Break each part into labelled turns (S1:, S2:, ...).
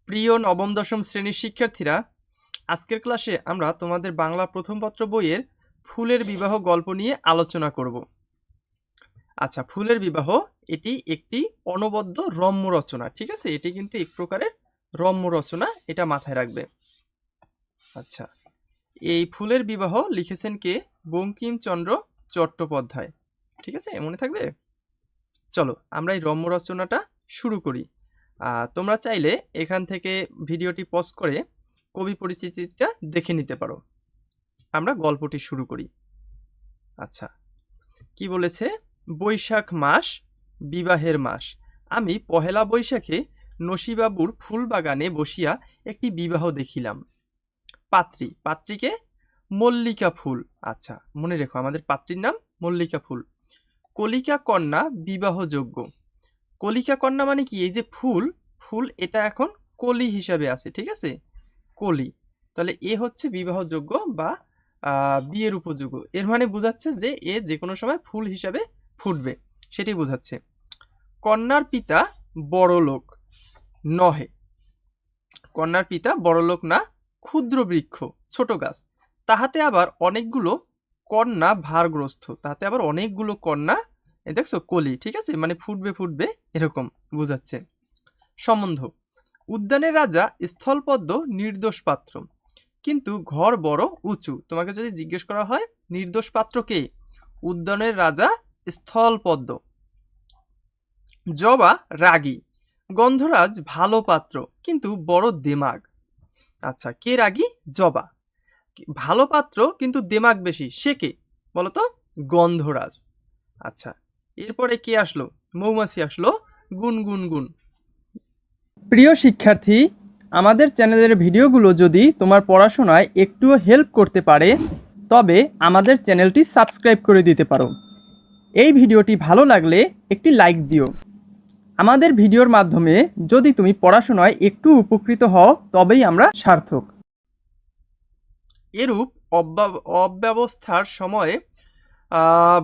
S1: প্রিয় নবম দশম শ্রেণীর শিক্ষার্থীরা, আজকের ক্লাসে আমরা তোমাদের বাংলা প্রথম পত্র বইয়ের ফুলের বিবাহ গল্প নিয়ে আলোচনা করব। আচ্ছা, ফুলের বিবাহ এটি একটি অনবদ্য রম্য রচনা। ঠিক আছে, এটি কিন্তু এক প্রকারের রম্য রচনা, এটা মাথায় রাখবে। আচ্ছা, এই ফুলের বিবাহ লিখেছেন কে? বঙ্কিমচন্দ্র চট্টোপাধ্যায়। ঠিক আছে, মনে থাকবে। চলো আমরা এই রম্য রচনাটা শুরু করি। তোমরা চাইলে এখান থেকে ভিডিওটি পজ করে কবি পরিচিতিটা দেখে নিতে পারো। আমরা গল্পটি শুরু করি। আচ্ছা, কি বলেছে? বৈশাখ মাস, বিবাহের মাস। আমি পহেলা বৈশাখে নসিবাবুর ফুল বাগানে বসিয়া একটি বিবাহ দেখিলাম। পাত্রীকে মল্লিকা ফুল। আচ্ছা, মনে রেখো আমাদের পাত্রীর নাম মল্লিকা ফুল। কলিকা কন্যা বিবাহযোগ্য। কলিকা কন্যা মানে কি? এই যে ফুল, এটা এখন কলি হিসাবে আছে। ঠিক আছে, কলি। তাহলে এ হচ্ছে বিবাহযোগ্য বা বিয়ের উপযোগ্য। এর মানে বোঝাচ্ছে যে এ যে কোনো সময় ফুল হিসাবে ফুটবে, সেটি বোঝাচ্ছে। কন্যার পিতা বড়লোক নহে। কন্যার পিতা বড়লোক না, ক্ষুদ্র বৃক্ষ, ছোট গাছ। তাহাতে আবার অনেকগুলো কন্যা ভারগ্রস্ত। তাহাতে আবার অনেকগুলো কন্যা, দেখছো কলি। ঠিক আছে, মানে ফুটবে এরকম বোঝাচ্ছে। সম্বন্ধ: উদ্যানের রাজা স্থলপদ্ম নির্দোষ পাত্র, কিন্তু ঘর বড় উঁচু। তোমাকে যদি জিজ্ঞেস করা হয় নির্দোষ পাত্র কে? উদ্যানের রাজা স্থলপদ্ম। জবা রাগী, গন্ধরাজ ভালো পাত্র, কিন্তু বড় দেমাগ। আচ্ছা, কে রাগী? জবা। ভালো পাত্র কিন্তু দেমাগ বেশি, সে কে বলতো? গন্ধরাজ। আচ্ছা, এরপরে কে আসলো? মৌমাছি আসলো। গুন। প্রিয় শিক্ষার্থী, আমাদের চ্যানেলের ভিডিওগুলো যদি তোমার পড়াশোনায় একটুও হেল্প করতে পারে, তবে আমাদের চ্যানেলটি সাবস্ক্রাইব করে দিতে পারো। এই ভিডিওটি ভালো লাগলে একটি লাইক দিও। আমাদের ভিডিওর মাধ্যমে যদি তুমি পড়াশোনায় একটু উপকৃত হও, তবেই আমরা সার্থক। এরূপ অব্যবস্থার সময়ে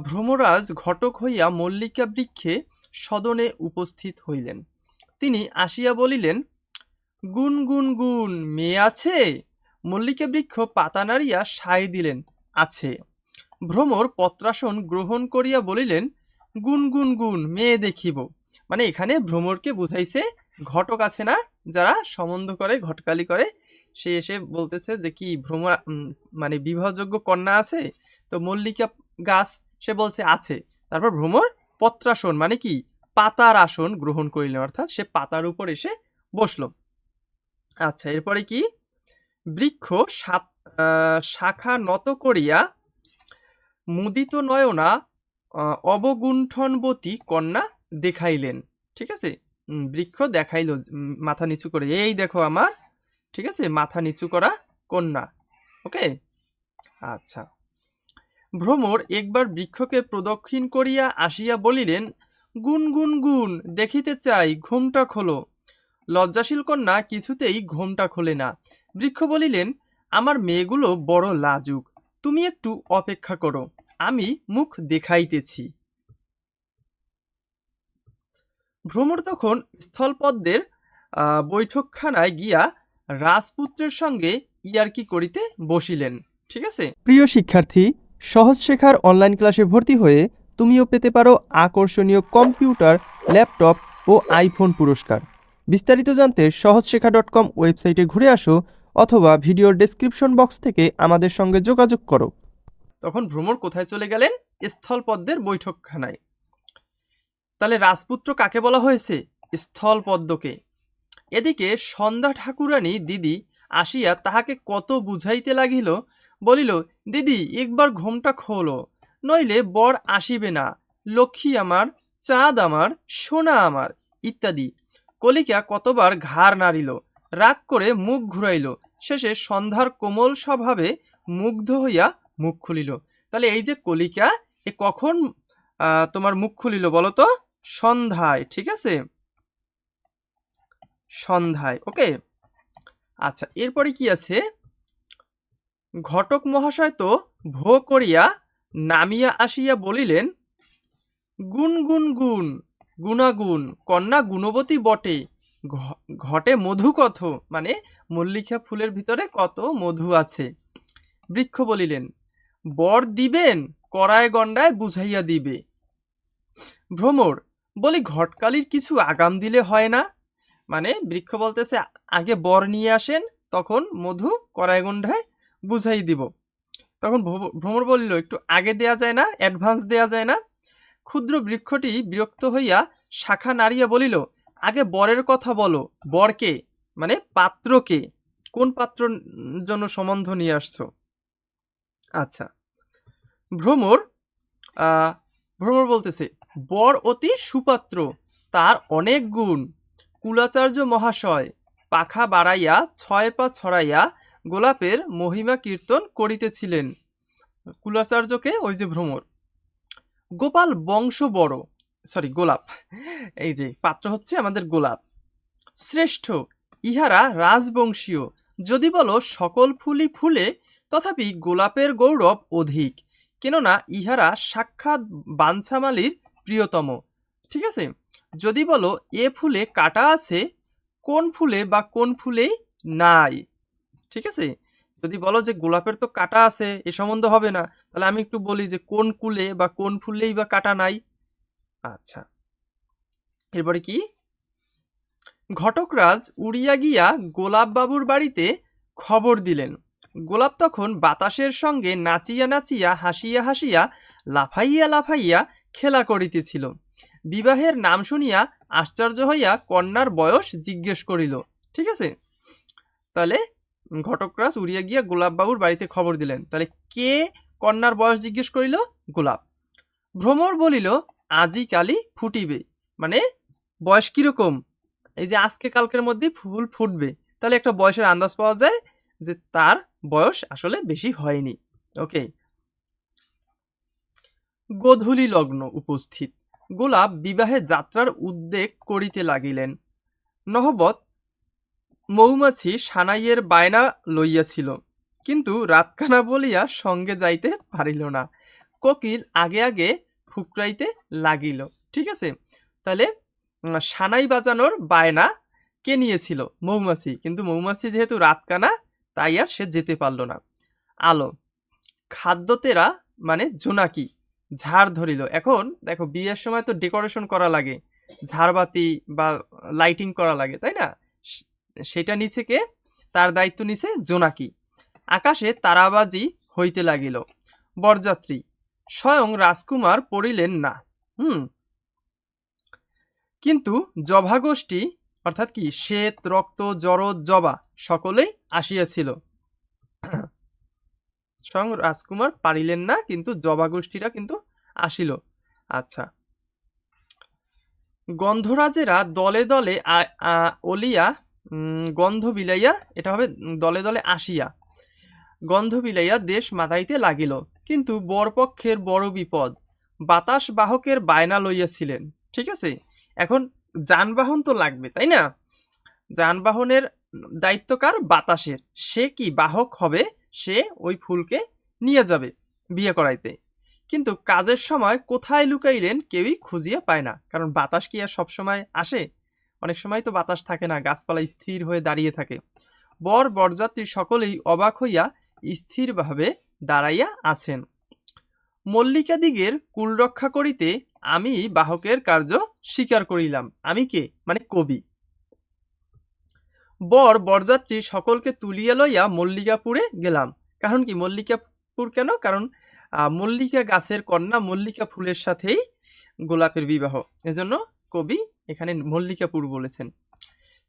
S1: ভ্রমরাজ ঘটক হইয়া মল্লিকা বৃক্ষে সদনে উপস্থিত হইলেন। তিনি আসিয়া বলিলেন, গুন, মেয়ে আছে? মল্লিকা বৃক্ষ পাতা নাড়িয়া সায় দিলেন, আছে। ভ্রমর পত্রাসন গ্রহণ করিয়া বলিলেন, গুন, মেয়ে দেখিব। মানে এখানে ভ্রমরকে বুঝাইছে ঘটক আছে না, যারা সম্বন্ধ করে, ঘটকালি করে, সে এসে বলতেছে যে কি ভ্রমর মানে বিবাহযোগ্য কন্যা আছে? তো মল্লিকা গাছ, সে বলছে আছে। তারপর ভ্রমর পত্রাসন মানে কি? পাতার আসন গ্রহণ করিলেন, অর্থাৎ সে পাতার উপর এসে বসলো। আচ্ছা, এরপরে কি? বৃক্ষ শাখা নত করিয়া মুদিত নয়না অবগুণ্ঠনবতী কন্যা দেখাইলেন। ঠিক আছে, বৃক্ষ দেখাইল মাথা নিচু করে, এই দেখো আমার, ঠিক আছে, মাথা নিচু করা কন্যা। ওকে। আচ্ছা, ভ্রমর একবার বৃক্ষকে প্রদক্ষিণ করিয়া আসিয়া বলিলেন, গুন, দেখিতে চাই, ঘোমটা খোলো। লজ্জাশীল কন্যা কিছুতেই ঘোমটা খোলে না। বৃক্ষ বলিলেন, আমার মেয়েগুলো বড় লাজুক, তুমি একটু অপেক্ষা করো, আমি মুখ দেখাইতেছি। ভ্রমর তখন স্থলপদ্মের বৈঠকখানায় গিয়া রাজপুত্রের সঙ্গে ইয়ার্কি করিতে বসিলেন। ঠিক আছে, প্রিয় শিক্ষার্থী, সহজ শেখার অনলাইন ক্লাসে ভর্তি হয়ে তুমিও পেতে পারো আকর্ষণীয় কম্পিউটার, ল্যাপটপ ও আইফোন পুরস্কার। বিস্তারিত জানতে সহজশেখা.com ওয়েবসাইটে ঘুরে আসো, অথবা ভিডিওর ডেসক্রিপশন বক্স থেকে আমাদের সঙ্গে যোগাযোগ করো। তখন ভ্রমর কোথায় চলে গেলেন? স্থলপদ্মের বৈঠকখানায়। তাহলে রাজপুত্র কাকে বলা হয়েছে? স্থলপদ্মকে। এদিকে সন্ধ্যা ঠাকুরানী দিদি আসিয়া তাহাকে কত বুঝাইতে লাগিল। বলিল, দিদি একবার ঘোমটা খোলো, নইলে বর আসিবে না, লক্ষ্মী আমার, চাঁদ আমার, সোনা আমার, ইত্যাদি। কলিকা কতবার ঘাড় নাড়িল, রাগ করে মুখ ঘুরাইল, শেষে সন্ধ্যার কোমল স্বভাবে মুগ্ধ হইয়া মুখ খুলিল। তাহলে এই যে কলিকা, এ কখন তোমার মুখ খুলিল বলো তো? সন্ধ্যায়। ঠিক আছে, সন্ধ্যায়। ওকে। আচ্ছা, এরপরে কি আছে? ঘটক মহাশয় তো ভো করিয়া নামিয়া আসিয়া বলিলেন, গুন, গুনাগুন, কন্যা গুণবতী বটে, ঘটে মধু কত, মানে মল্লিকা ফুলের ভিতরে কত মধু আছে। বৃক্ষ বলিলেন, বর দিবেন কড়ায় গণ্ডায় বুঝাইয়া দিবে। ভ্রমর, বলি ঘটকালির কিছু আগাম দিলে হয় না? মানে বৃক্ষ বলতেছে আগে বর নিয়ে আসেন, তখন মধু কড়ায় গণ্ডায় বুঝাই দিব। তখন ভ্রমর বলিল, একটু আগে দেয়া যায় না, অ্যাডভান্স দেয়া যায় না? ক্ষুদ্র বৃক্ষটি বিরক্ত হইয়া শাখা নাড়িয়া বলিল, আগে বরের কথা বলো। বরকে মানে পাত্রকে, কোন পাত্র জন্য সম্বন্ধ নিয়ে আসছো? আচ্ছা, ভ্রমর ভ্রমর বলতেছে, বর অতি সুপাত্র, তার অনেক গুণ। কুলাচার্য মহাশয় পাখা বাড়াইয়া 6 পা ছড়াইয়া গোলাপের মহিমা কীর্তন করিতেছিলেন। কুলাচার্যকে ওই যে ভ্রমর। গোপাল বংশ বড়, সরি গোলাপ, এই যে পাত্র হচ্ছে আমাদের গোলাপ, শ্রেষ্ঠ, ইহারা রাজবংশীয়। যদি বলো সকল ফুলই ফুলে, তথাপি গোলাপের গৌরব অধিক, কেননা ইহারা সাক্ষাৎ বাঞ্ছামালির প্রিয়তম। ঠিক আছে, যদি বলো এ ফুলে কাটা আছে, কোন ফুলে বা কোন ফুলেই নাই। ঠিক আছে, যদি বলো যে গোলাপের তো কাটা আছে, এ সম্বন্ধ হবে না, তাহলে আমি একটু বলি যে কোন কুলে বা কোন ফুলেই বা কাটা নাই। আচ্ছা, এরপরে কি, ঘটকরাজ উড়িয়া গিয়া গোলাপ বাবুর বাড়িতে খবর দিলেন। গোলাপ তখন বাতাসের সঙ্গে নাচিয়া নাচিয়া হাসিয়া হাসিয়া লাফাইয়া লাফাইয়া খেলা করিতেছিল। বিবাহের নাম শুনিয়া আশ্চর্য হইয়া কন্যার বয়স জিজ্ঞেস করিল। ঠিক আছে, তাহলে ঘটকরাজ উড়িয়া গিয়া গোলাপ বাবুর বাড়িতে খবর দিলেন, তাহলে কে কন্যার বয়স জিজ্ঞেস করিল? গোলাপ। ভ্রমর বলিল, আজি কালি ফুটিবে, মানে বয়স কিরকম, এই যে আজকে কালকের মধ্যে ফুল ফুটবে, তাহলে একটা বয়সের আন্দাজ পাওয়া যায় যে তার বয়স আসলে বেশি হয়নি। ওকে। গোধূলি লগ্ন উপস্থিত। গোলাপ বিবাহে যাত্রার উদ্যোগ করিতে লাগিলেন। নহবত মৌমাছি সানাইয়ের বায়না লইয়াছিল, কিন্তু রাতকানা বলিয়া সঙ্গে যাইতে পারিল না। কোকিল আগে আগে ফুকরাইতে লাগিল। ঠিক আছে, তাহলে সানাই বাজানোর বায়না কে নিয়েছিল? মৌমাছি, কিন্তু মৌমাছি যেহেতু রাতকানা, তাই আর সে যেতে পারল না। আলো, খাদ্যতেরা মানে জোনাকি ঝাড় ধরিল। এখন দেখো বিয়ের সময় তো ডেকোরেশন করা লাগে, ঝাড়বাতি বা লাইটিং করা লাগে, তাই না? সেটা নিচে কে? তার দায়িত্ব নিচে জোনাকি। আকাশে তারাবাজি হইতে লাগিল। বরযাত্রী, স্বয়ং রাজকুমার পড়িলেন না, কিন্তু জভাগোষ্ঠী অর্থাৎ কি শ্বেত, রক্ত, জরদ, জবা সকলেই আসিয়াছিল। স্বয়ং রাজকুমার পারিলেন না, কিন্তু জবাগোষ্ঠীরা কিন্তু আসিল। আচ্ছা, গন্ধরাজেরা দলে দলে অলিয়া গন্ধ বিলাইয়া, এটা হবে দলে দলে আসিয়া গন্ধ বিলাইয়া দেশ মাতাইতে লাগিল। কিন্তু বরপক্ষের বড় বিপদ, বাতাস বাহকের বায়না লইয়াছিলেন। ঠিক আছে, এখন যানবাহন তো লাগবে, তাই না? যানবাহনের দায়িত্ব কার? বাতাসের। সে কি বাহক হবে, সে ওই ফুলকে নিয়ে যাবে বিয়ে করাইতে। কিন্তু কাজের সময় কোথায় লুকাইলেন কেউই খুঁজিয়া পায় না, কারণ বাতাস কি আর সবসময় আসে? অনেক সময় তো বাতাস থাকে না, গাছপালা স্থির হয়ে দাঁড়িয়ে থাকে। বর বরযাত্রী সকলেই অবাক হইয়া স্থিরভাবে দাঁড়াইয়া আছেন। মল্লিকাদিগের কুল রক্ষা করিতে আমি বাহকের কার্য স্বীকার করিলাম। আমি কে? মানে কবি। বর বরযাত্রী সকলকে তুলিয়া লইয়া মল্লিকাপুরে গেলাম। কারণ কি মল্লিকাপুর কেন? কারণ মল্লিকা গাছের কন্যা মল্লিকা ফুলের সাথেই গোলাপের বিবাহ, এজন্য কবি এখানে মল্লিকাপুর বলেছেন।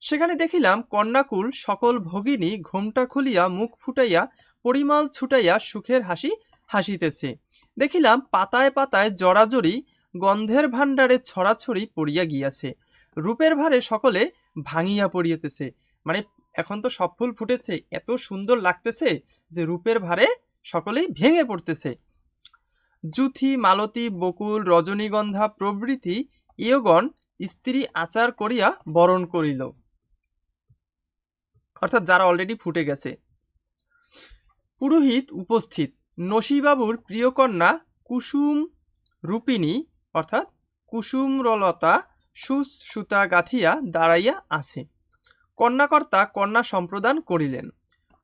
S1: সেখানে দেখিলাম কন্যাকুল সকল ভগিনী ঘোমটা খুলিয়া মুখ ফুটাইয়া পরিমল ছুটাইয়া সুখের হাসি হাসিতেছে। দেখিলাম পাতায় পাতায় জড়াজড়ি গন্ধের ভাণ্ডারে ছড়াছড়ি পড়িয়া গিয়াছে। রূপের ভারে সকলে ভাঙিয়া পড়িয়েতেছে, মানে এখন তো সব ফুল ফুটেছে, এত সুন্দর লাগতেছে যে রূপের ভারে সকলেই ভেঙে পড়তেছে। জুথি, মালতী, বকুল, রজনীগন্ধা প্রভৃতি ইয়গণ স্ত্রী আচার করিয়া বরণ করিল, অর্থাৎ যারা অলরেডি ফুটে গেছে। পুরোহিত উপস্থিত। নসীবাবুর প্রিয় কন্যা কুসুম রূপিণী অর্থাৎ কুসুমরলতা সুতা গাঁথিয়া দাঁড়াইয়া আছে। কন্যাকর্তা কন্যা সম্প্রদান করিলেন।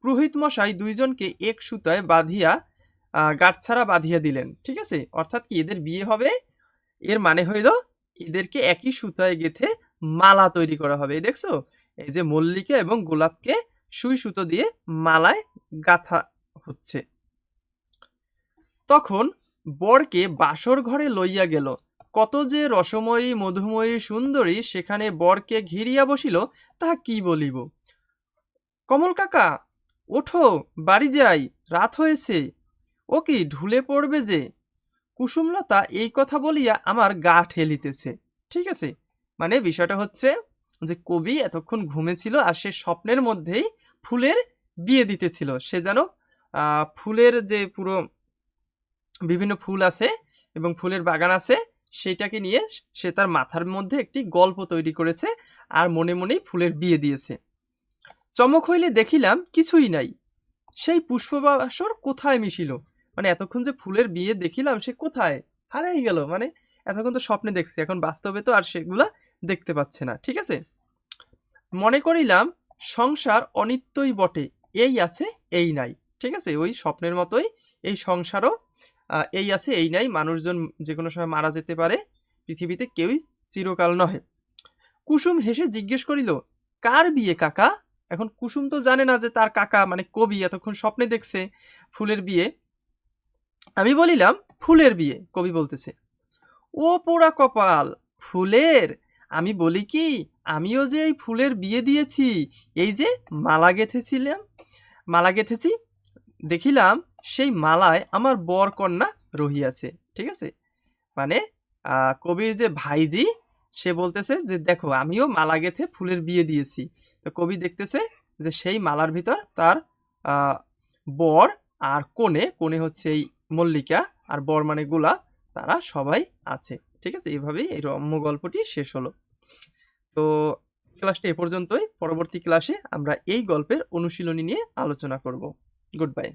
S1: পুরোহিত মশাই দুইজনকে এক সুতায় বাঁধিয়া গাঁটছাড়া বাঁধিয়া দিলেন। ঠিক আছে, অর্থাৎ কি এদের বিয়ে হবে, এর মানে হইল এদেরকে একই সুতায় গেঁথে মালা তৈরি করা হবে। এই দেখছো, এই যে মল্লিকা এবং গোলাপকে সুই সুতো দিয়ে মালায় গাঁথা হচ্ছে। তখন বরকে বাসর ঘরে লইয়া গেল। কত যে রসময়ী মধুময়ী সুন্দরী সেখানে বরকে ঘিরিয়া বসিল, তাহা কি বলিব। কমল কাকা, ওঠো, বাড়ি যাই, রাত হয়েছে। ও কি ঢুলে পড়বে যে। কুসুমলতা এই কথা বলিয়া আমার গা ঠেলিতেছে। ঠিক আছে, মানে বিষয়টা হচ্ছে যে কবি এতক্ষণ ঘুমেছিল আর সে স্বপ্নের মধ্যেই ফুলের বিয়ে দিতেছিল। সে যেন ফুলের যে পুরো বিভিন্ন ফুল আছে এবং ফুলের বাগান আছে সেটাকে নিয়ে সে তার মাথার মধ্যে একটি গল্প তৈরি করেছে আর মনে মনেই ফুলের বিয়ে দিয়েছে। চমক হইলে দেখিলাম কিছুই নাই, সেই পুষ্পবাসর কোথায় মিশিল। মানে এতক্ষণ যে ফুলের বিয়ে দেখিলাম সে কোথায় হারাই গেল। মানে এতক্ষণ তো স্বপ্নে দেখছি, এখন বাস্তবে তো আর সেগুলা দেখতে পাচ্ছে না। ঠিক আছে, মনে করিলাম সংসার অনিত্যই বটে, এই আছে এই নাই। ঠিক আছে, ওই স্বপ্নের মতোই এই সংসারও এই আছে এই নাই। মানুষজন যে কোনো সময় মারা যেতে পারে, পৃথিবীতে কেউই চিরকাল নহে। কুসুম হেসে জিজ্ঞেস করিল, কার বিয়ে কাকা? এখন কুসুম তো জানে না যে তার কাকা মানে কবি এতক্ষণ স্বপ্নে দেখছে ফুলের বিয়ে। আমি বলিলাম, ফুলের বিয়ে। কবি বলতেছে, ও পোড়া কপাল, ফুলের? আমি বলি কি, আমিও যে এই ফুলের বিয়ে দিয়েছি। এই যে মালা গেঁথেছিলাম, মালা গেঁথেছি, দেখিলাম সেই মালায় আমার বর কন্যা রহিয়াছে। ঠিক আছে, মানে কবির যে ভাইজি সে বলতেছে যে দেখো আমিও মালা গেঁথে ফুলের বিয়ে দিয়েছি। তো কবি দেখতেছে যে সেই মালার ভিতর তার বর আর কনে, কনে হচ্ছে এই মল্লিকা আর বর মানে গোলাপ, তারা সবাই আছে। ঠিক আছে, এইভাবেই এই রম্য গল্পটি শেষ হলো। তো ক্লাসটা এ পর্যন্তই। পরবর্তী ক্লাসে আমরা এই গল্পের অনুশীলনী নিয়ে আলোচনা করব। Good bye.